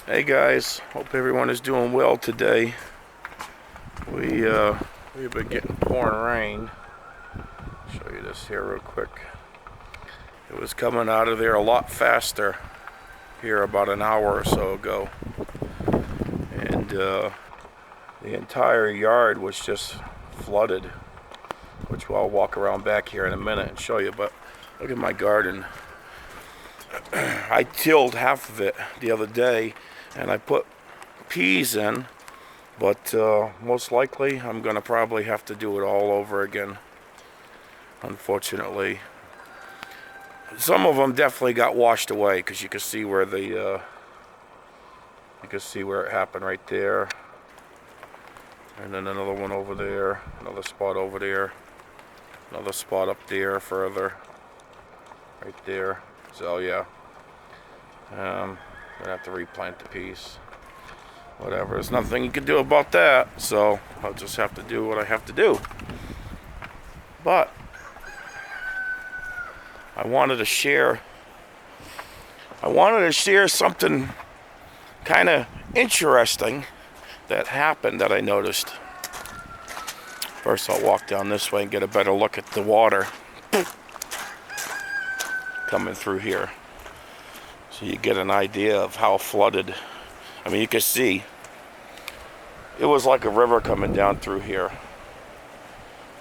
Hey guys, hope everyone is doing well today. We've been getting pouring rain. Show you this here real quick. It was coming out of there a lot faster here about an hour or so ago, and the entire yard was just flooded, which I'll walk around back here in a minute and show you. But look at my garden. I tilled half of it the other day and I put peas in, but most likely I'm gonna probably have to do it all over again, unfortunately. Some of them definitely got washed away because you can see where it happened right there, and then another one over there, another spot over there, another spot up there further, right there. So yeah, I'm gonna have to replant the piece. Whatever, there's nothing you can do about that, so I'll just have to do what I have to do. But I wanted to share something kind of interesting that happened that I noticed. First, I'll walk down this way and get a better look at the water coming through here, so you get an idea of how flooded. I mean, you can see it was like a river coming down through here.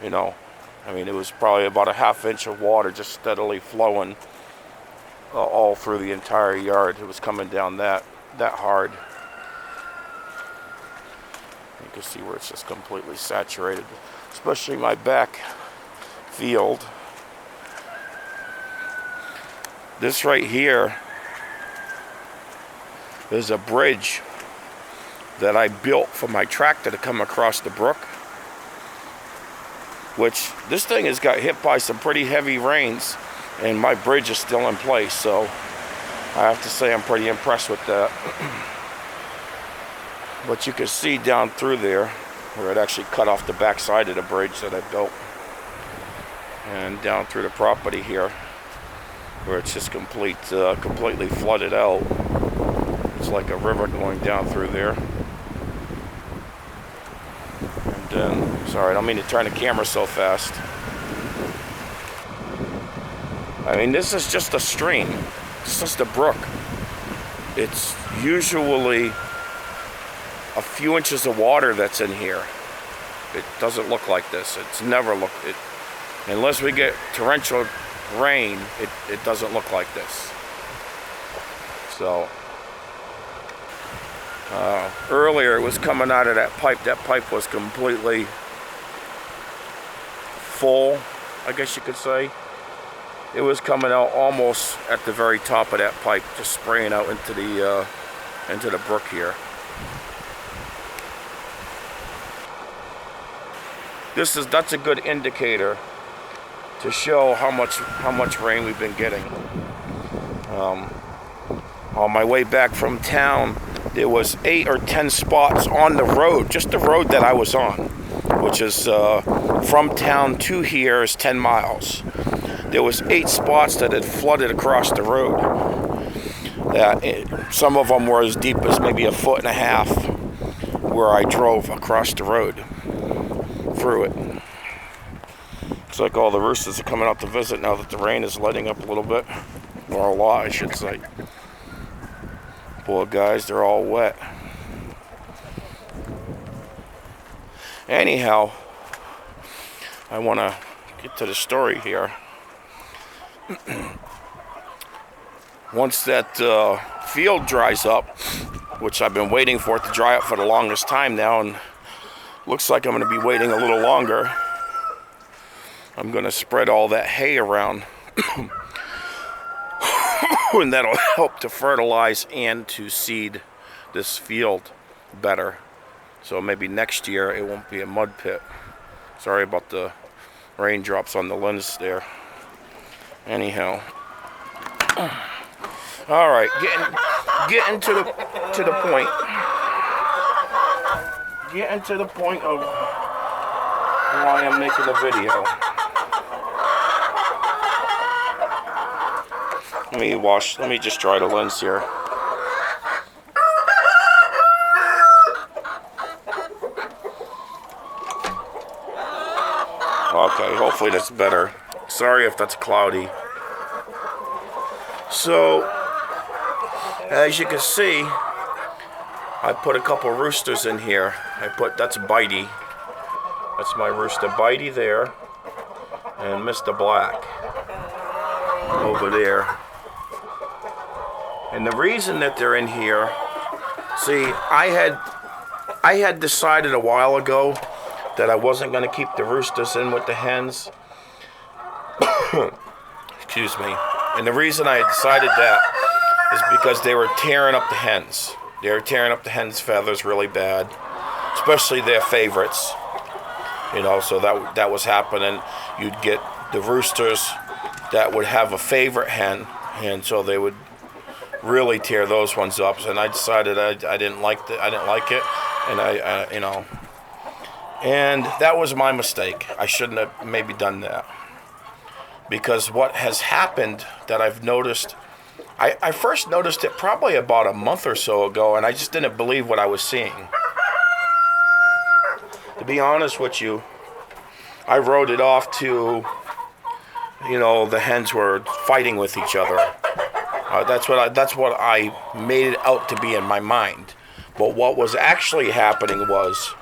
You know, I mean, it was probably about a half-inch of water just steadily flowing all through the entire yard. It was coming down that hard. You can see where it's just completely saturated, especially my back field. This right here is a bridge that I built for my tractor to come across the brook, which this thing has got hit by some pretty heavy rains, and my bridge is still in place, so I have to say I'm pretty impressed with that. But you can see down through there where it actually cut off the back side of the bridge that I built, and down through the property here where it's just completely flooded out. It's like a river going down through there. And then, sorry, I don't mean to turn the camera so fast. I mean, this is just a stream. It's just a brook. It's usually a few inches of water that's in here. It doesn't look like this. It's never looked it. Unless we get torrential rain, it doesn't look like this. So earlier it was coming out of that pipe. That pipe was completely full, I guess you could say. It was coming out almost at the very top of that pipe, just spraying out into the brook here. That's a good indicator to show how much rain we've been getting. On my way back from town, there was 8 or 10 spots on the road, just the road that I was on, which is from town to here is 10 miles. There was 8 spots that had flooded across the road. Some of them were as deep as maybe 1.5 feet where I drove across the road through it. Looks like all the roosters are coming out to visit now that the rain is letting up a little bit, or a lot, I should say. Poor guys, they're all wet. Anyhow, I want to get to the story here. Once that field dries up, which I've been waiting for it to dry up for the longest time now, and looks like I'm going to be waiting a little longer, I'm going to spread all that hay around. And that'll help to fertilize and to seed this field better. So maybe next year it won't be a mud pit. Sorry about the raindrops on the lens there. Anyhow. All right, getting to the point. Getting to the point of why I'm making a video. Let me just dry the lens here. Okay, hopefully that's better. Sorry if that's cloudy. So, as you can see, I put a couple roosters in here. That's Bitey. That's my rooster Bitey there. And Mr. Black over there. And the reason that they're in here, see, I had decided a while ago that I wasn't going to keep the roosters in with the hens. Excuse me. And the reason I had decided that is because they were tearing up the hens. They were tearing up the hens' feathers really bad, especially their favorites. You know, so that was happening. You'd get the roosters that would have a favorite hen, and so they would really tear those ones up. And I decided I didn't like it, and I you know, and that was my mistake. I shouldn't have maybe done that, because what has happened that I've noticed, I first noticed it probably about a month or so ago, and I just didn't believe what I was seeing. To be honest with you, I wrote it off to, you know, the hens were fighting with each other. That's what I made it out to be in my mind. But what was actually happening was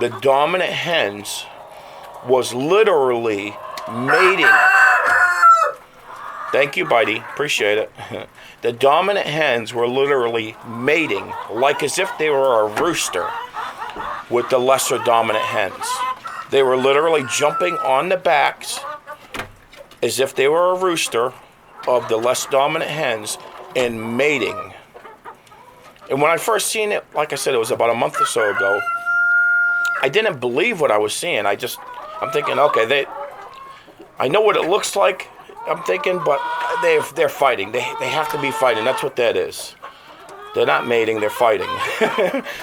the dominant hens was literally mating. Thank you, Bitey. Appreciate it. The dominant hens were literally mating, like as if they were a rooster, with the lesser dominant hens. They were literally jumping on the backs as if they were a rooster of the less dominant hens and mating. And when I first seen it, like I said, it was about a month or so ago, I didn't believe what I was seeing. I'm thinking, okay, I know what it looks like, I'm thinking, but they're fighting. They have to be fighting. That's what that is. They're not mating, they're fighting.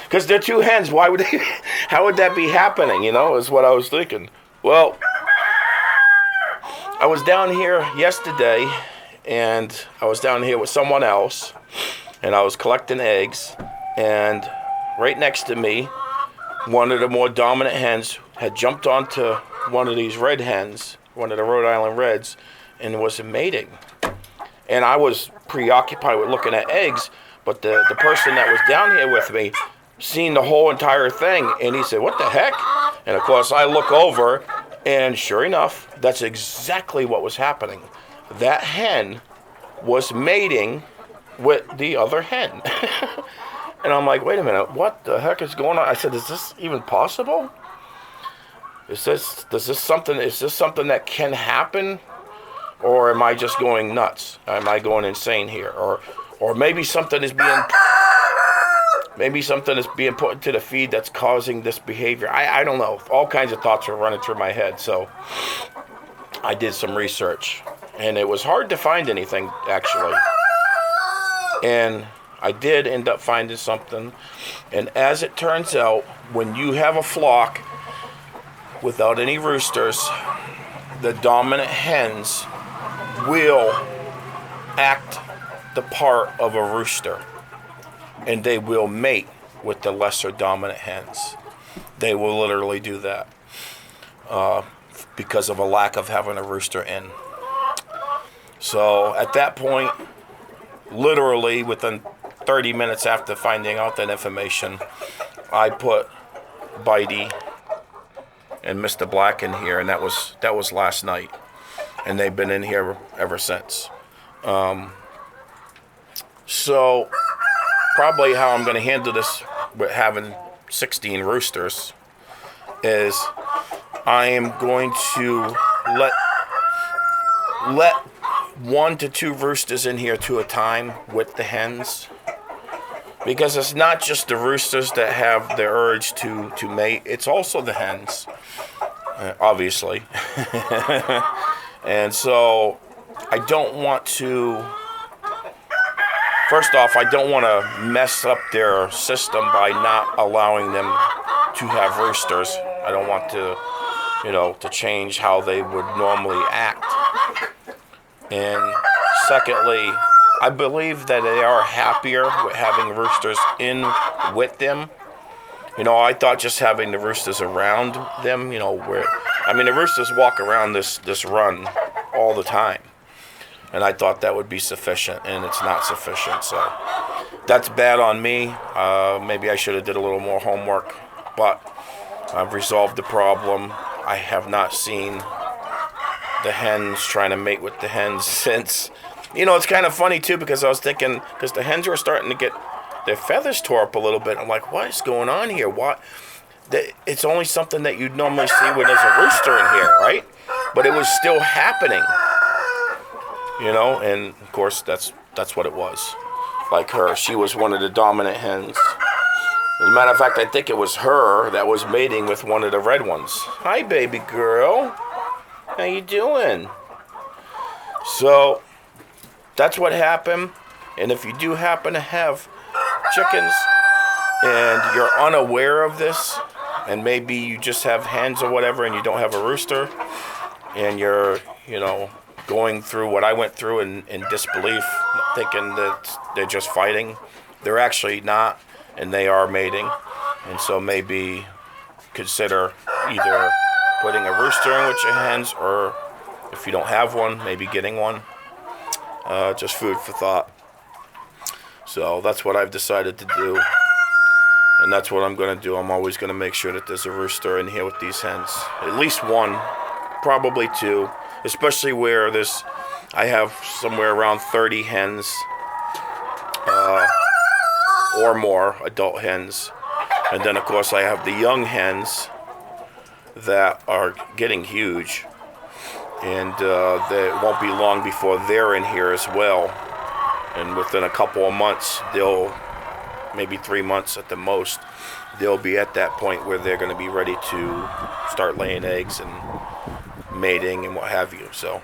Because they're two hens. How would that be happening, you know, is what I was thinking. Well, I was down here yesterday, and I was down here with someone else, and I was collecting eggs, and right next to me, one of the more dominant hens had jumped onto one of these red hens, one of the Rhode Island Reds, and was mating. And I was preoccupied with looking at eggs, but the person that was down here with me seen the whole entire thing, and he said, "What the heck?" And of course I look over, and sure enough, that's exactly what was happening. That hen was mating with the other hen. And I'm like, wait a minute, what the heck is going on? I said, is this even possible? Is this something that can happen? Or am I just going nuts? Am I going insane here? Or maybe something is being put into the feed that's causing this behavior. I don't know. All kinds of thoughts were running through my head. So I did some research, and it was hard to find anything, actually. And I did end up finding something. And as it turns out, when you have a flock without any roosters, the dominant hens will act the part of a rooster, and they will mate with the lesser dominant hens. They will literally do that because of a lack of having a rooster in. So at that point, literally within 30 minutes after finding out that information, I put Bitey and Mr. Black in here, and that was last night, and they've been in here ever since. So probably how I'm going to handle this with having 16 roosters is I am going to let 1 to 2 roosters in here to a time with the hens, because it's not just the roosters that have the urge to mate, it's also the hens, obviously. And so I don't want to, first off, I don't want to mess up their system by not allowing them to have roosters. I don't want to, to change how they would normally act. And secondly, I believe that they are happier with having roosters in with them. I thought just having the roosters around them, where I mean, the roosters walk around this run all the time, and I thought that would be sufficient, and it's not sufficient. So that's bad on me. Maybe I should have did a little more homework, but I've resolved the problem. I have not seen the hens trying to mate with the hens since. It's kind of funny too, because I was thinking, because the hens were starting to get their feathers tore up a little bit. I'm like, what is going on here? What? It's only something that you'd normally see when there's a rooster in here, right? But it was still happening, and of course that's what it was. Like her, she was one of the dominant hens. As a matter of fact, I think it was her that was mating with one of the red ones. Hi, baby girl. How you doing? So that's what happened. And if you do happen to have chickens and you're unaware of this, and maybe you just have hens or whatever and you don't have a rooster, and you're, going through what I went through in disbelief, thinking that they're just fighting. They're actually not, and they are mating. And so maybe consider either putting a rooster in with your hens, or if you don't have one, maybe getting one. Just food for thought. So that's what I've decided to do. And that's what I'm going to do. I'm always going to make sure that there's a rooster in here with these hens. At least one, probably two. Especially where I have somewhere around 30 hens or more, adult hens. And then, of course, I have the young hens that are getting huge. And it won't be long before they're in here as well. And within a couple of months, maybe 3 months at the most, they'll be at that point where they're going to be ready to start laying eggs and mating and what have you. So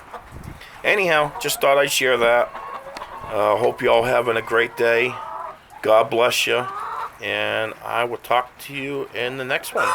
anyhow, just thought I'd share that. Hope you all having a great day. God bless you, and I will talk to you in the next one.